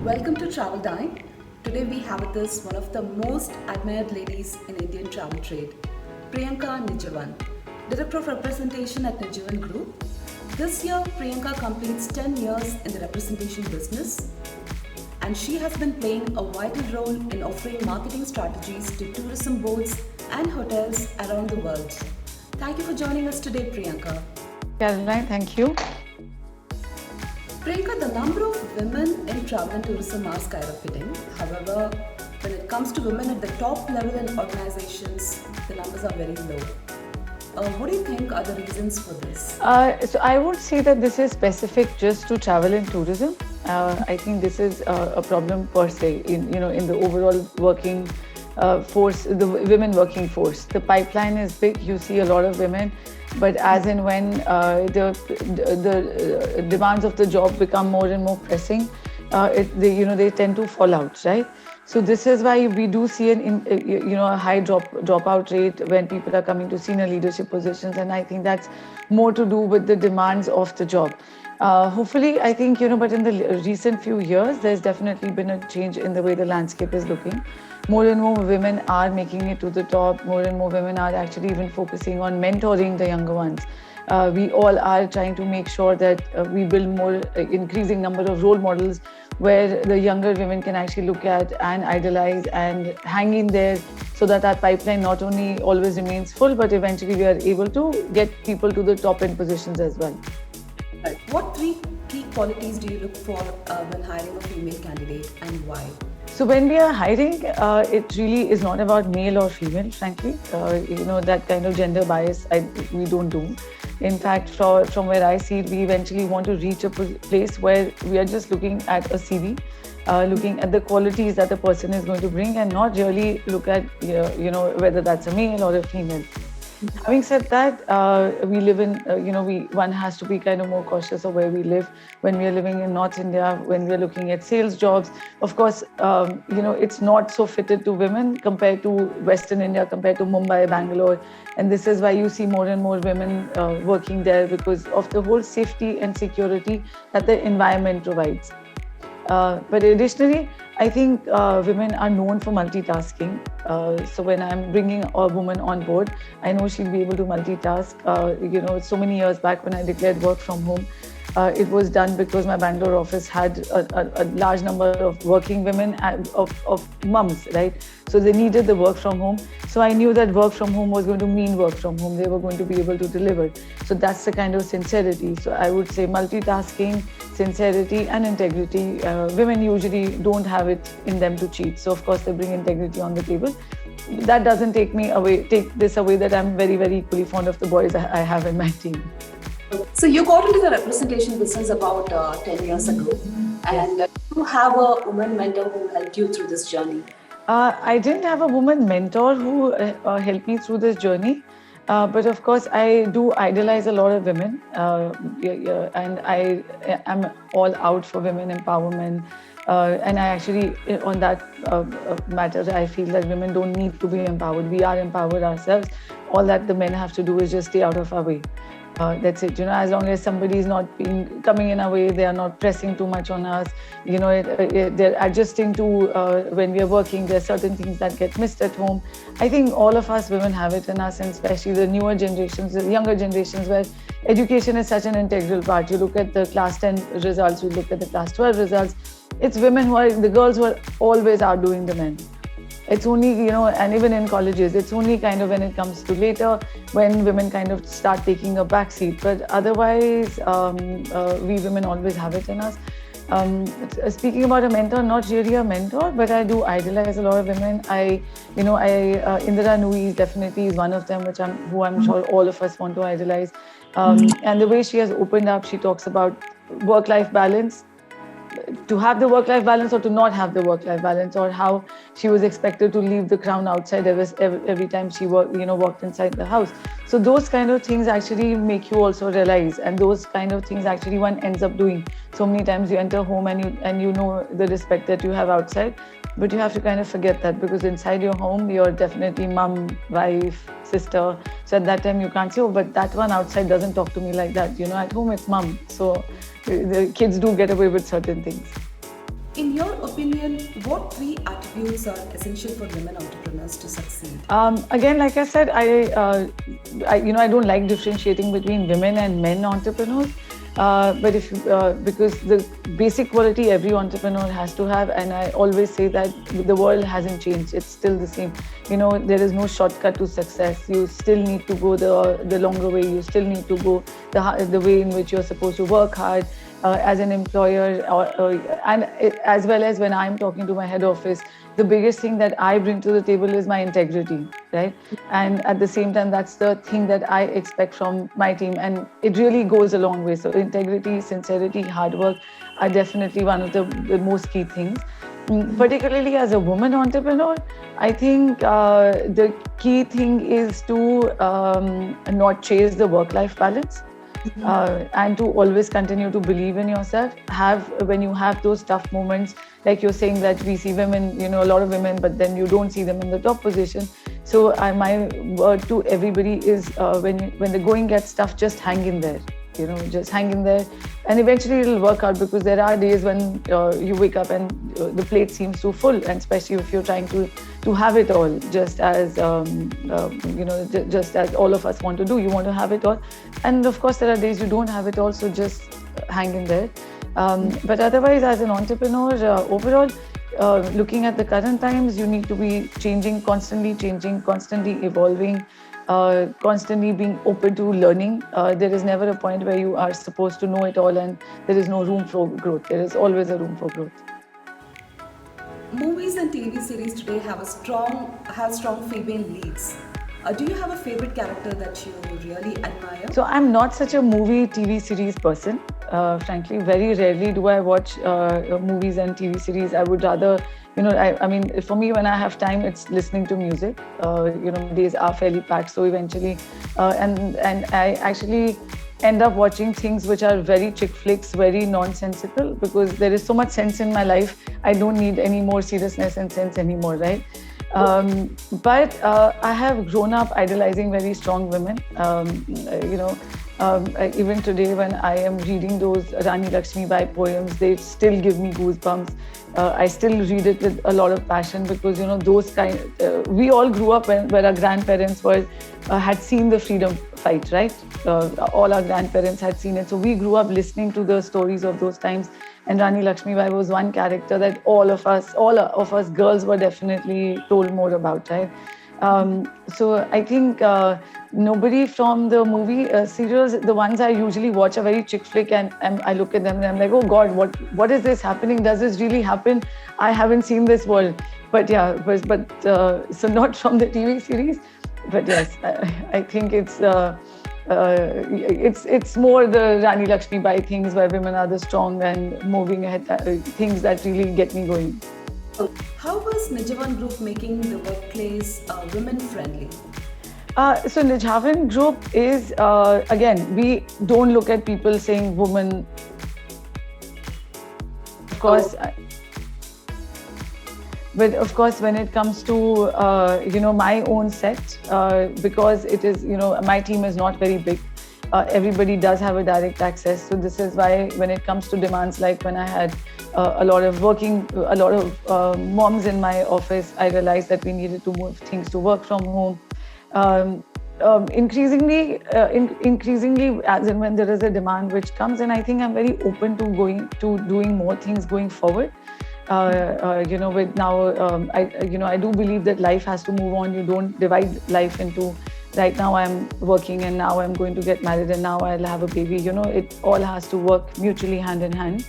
Welcome to TravelDine. Today we have with us one of the most admired ladies in Indian travel trade, Priyanka Nijhawan, Director of Representation at Nijhawan Group. This year, Priyanka completes 10 years in the representation business, and she has been playing a vital role in offering marketing strategies to tourism boards and hotels around the world. Thank you for joining us today, Priyanka. Caroline, thank you. Priyanka, the number of women in travel and tourism are skyrocketing. However, when it comes to women at the top level in organizations, the numbers are very low. What do you think are the reasons for this? So I won't say that this is specific just to travel and tourism. I think this is a problem per se in the overall working force, the women working force. The pipeline is big. You see a lot of women, but as and when the demands of the job become more and more pressing, they tend to fall out, right? So this is why we do see a high dropout rate when people are coming to senior leadership positions, and I think that's more to do with the demands of the job. Hopefully, I think but in the recent few years, there's definitely been a change in the way the landscape is looking. More and more women are making it to the top. More and more women are actually even focusing on mentoring the younger ones. We all are trying to make sure that we build more increasing number of role models where the younger women can actually look at and idolize and hang in there, so that our pipeline not only always remains full, but eventually we are able to get people to the top end positions as well. Right. What three key qualities do you look for when hiring a female candidate, and why? So when we are hiring, it really is not about male or female, frankly. That kind of gender bias we don't do. In fact, from where I see it, we eventually want to reach a place where we are just looking at a CV, looking at the qualities that the person is going to bring, and not really look at whether that's a male or a female. Having said that, we live in, one has to be kind of more cautious of where we live. When we are living in North India, when we are looking at sales jobs, of course, it's not so fitted to women compared to Western India, compared to Mumbai, Bangalore. And this is why you see more and more women working there, because of the whole safety and security that the environment provides. But additionally, I think women are known for multitasking. So when I'm bringing a woman on board, I know she'll be able to multitask. So many years back when I declared work from home, it was done because my Bangalore office had a large number of working women, of mums, right? So they needed the work from home. So I knew that work from home was going to mean work from home. They were going to be able to deliver. So that's the kind of sincerity. So I would say multitasking, sincerity and integrity. Women usually don't have it in them to cheat. So of course they bring integrity on the table. That doesn't take this away that I'm very, very equally fond of the boys I have in my team. So you got into the representation business about 10 years ago, and you have a woman mentor who helped you through this journey. I didn't have a woman mentor who helped me through this journey. But of course, I do idolize a lot of women, and I am all out for women empowerment. And I actually, on that matter, I feel that women don't need to be empowered. We are empowered ourselves. All that the men have to do is just stay out of our way. That's it. As long as somebody is not coming in our way, they are not pressing too much on us. They're adjusting to when we are working. There are certain things that get missed at home. I think all of us women have it in us, and especially the newer generations, the younger generations, where education is such an integral part. You look at the class 10 results, you look at the class 12 results. It's women the girls who are always outdoing the men. It's only, and even in colleges, it's only kind of when it comes to later, when women kind of start taking a back seat. But otherwise, we women always have it in us. Speaking about a mentor, not really a mentor, but I do idolize a lot of women. Indira Nui definitely is one of them, who I'm sure all of us want to idolize. And the way she has opened up, she talks about work-life balance. To have the work-life balance or to not have the work-life balance, or how she was expected to leave the crown outside every time she walked inside the house. So those kind of things actually make you also realize, and those kind of things actually one ends up doing. So many times you enter home and you know the respect that you have outside, but you have to kind of forget that, because inside your home you're definitely mom, wife, sister. So at that time you can't say, oh, but that one outside doesn't talk to me like that. At home it's mom. So the kids do get away with certain things. In your opinion, what three attributes are essential for women entrepreneurs to succeed? Again, like I said, I don't like differentiating between women and men entrepreneurs. But if because the basic quality every entrepreneur has to have, and I always say that the world hasn't changed; it's still the same. There is no shortcut to success. You still need to go the longer way. You still need to go the way in which you're supposed to work hard. As an employer, as well as when I'm talking to my head office, the biggest thing that I bring to the table is my integrity, right? And at the same time, that's the thing that I expect from my team, and it really goes a long way. So integrity, sincerity, hard work are definitely one of the most key things. Particularly as a woman entrepreneur, I think the key thing is to not chase the work-life balance. And to always continue to believe in yourself. When you have those tough moments, like you're saying that we see women, a lot of women, but then you don't see them in the top position. So my word to everybody is when the going gets tough, just hang in there. Just hang in there, and eventually it'll work out, because there are days when you wake up and the plate seems too full, and especially if you're trying to have it all, just as just as all of us want to do. You want to have it all, and of course there are days you don't have it all. So just hang in there. But otherwise, as an entrepreneur, overall, looking at the current times, you need to be constantly evolving. Constantly being open to learning. There is never a point where you are supposed to know it all and there is no room for growth. There is always a room for growth. Movies and TV series today have strong female leads. Do you have a favorite character that you really admire? So I'm not such a movie TV series person. Frankly, very rarely do I watch movies and TV series. I would rather, I mean, for me, when I have time, it's listening to music. Days are fairly packed, so eventually, and I actually end up watching things which are very chick flicks, very nonsensical, because there is so much sense in my life. I don't need any more seriousness and sense anymore, right? But I have grown up idolizing very strong women. Even today, when I am reading those Rani Lakshmibai poems, they still give me goosebumps. I still read it with a lot of passion, because those we all grew up where our grandparents had seen the freedom fight, right? All our grandparents had seen it, so we grew up listening to the stories of those times. And Rani Lakshmibai was one character that all of us girls were definitely told more about, right? So I think nobody from the movie serials, the ones I usually watch are very chick flick, and I look at them and I'm like, oh God, what is this happening? Does this really happen? I haven't seen this world. But yeah, but so not from the TV series, but yes, I think it's more the Rani Lakshmibai things where women are the strong and moving ahead, things that really get me going. How was Nijhawan Group making the workplace women-friendly? So Nijhawan Group is, again, we don't look at people saying woman. Of course, but of course, when it comes to, my own set, because it is, my team is not very big. Everybody does have a direct access. So this is why when it comes to demands, like when I had a lot of moms in my office, I realized that we needed to move things to work from home. Increasingly, as and when there is a demand which comes, and I think I'm very open to doing more things going forward. With now, I do believe that life has to move on. You don't divide life into, right now I'm working and now I'm going to get married and now I'll have a baby. It all has to work mutually hand in hand.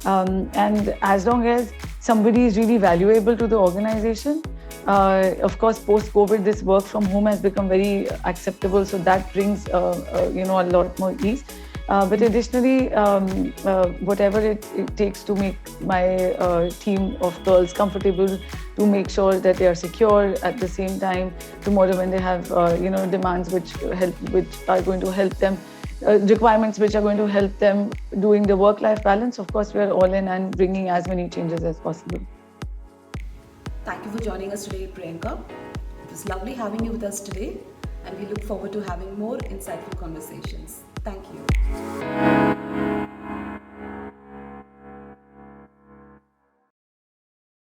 And as long as somebody is really valuable to the organization, of course, post-COVID, this work from home has become very acceptable. So that brings, a lot more ease. But additionally, whatever it takes to make my team of girls comfortable, to make sure that they are secure at the same time. Tomorrow, when they have demands which are going to help them, requirements which are going to help them doing the work-life balance, of course, we are all in and bringing as many changes as possible. Thank you for joining us today, Priyanka. It was lovely having you with us today, and we look forward to having more insightful conversations. Thank you.